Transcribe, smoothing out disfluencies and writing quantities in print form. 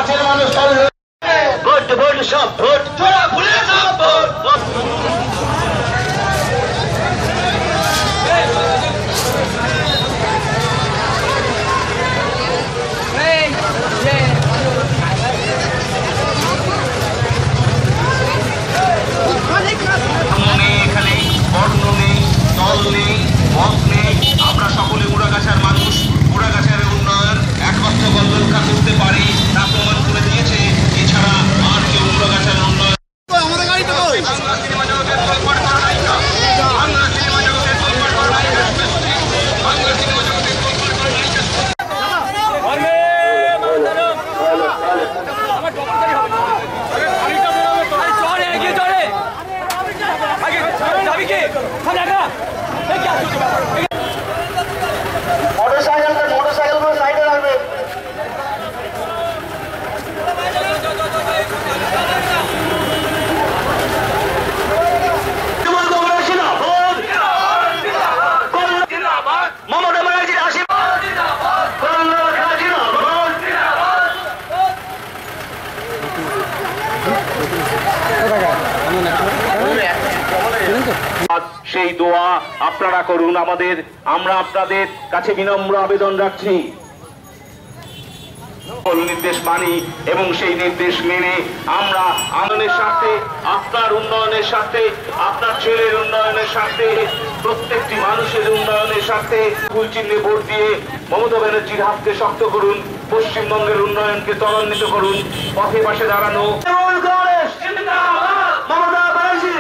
কাছের মানুষ vote vote সব ভোট তোরা ভুলে সব ভোট। এখানে বর্ণ নেই, দল নেই, মত নেই, আমরা সকলে মুড়াগাছার মানুষ। মুড়াগাছার উন্নয়ন একমাত্র রক্ষা করতে পারি তা প্রমাণ করে দিয়েছে। এছাড়া আর কেউ মুড়াগাছার উন্নয়ন সেই দোয়া আপনারা করুন আমাদের। আমরা আপনাদের কাছে বিনম্র আবেদন রাখছি, নির্দেশ মানি এবং সেই নির্দেশ মেনে আমরা আন্দোলনের স্বার্থে, আপনার উন্নয়নের স্বার্থে, আপনার ছেলের উন্নয়নের স্বার্থে, প্রত্যেকটি মানুষের উন্নয়নের স্বার্থে ফুল চিহ্নে ভোট দিয়ে মমতা ব্যানার্জির হাতকে শক্ত করুন, পশ্চিমবঙ্গের উন্নয়নকে ত্বরান্বিত করুন। পথে পাশে দাঁড়ানো মমতা ব্যানার্জি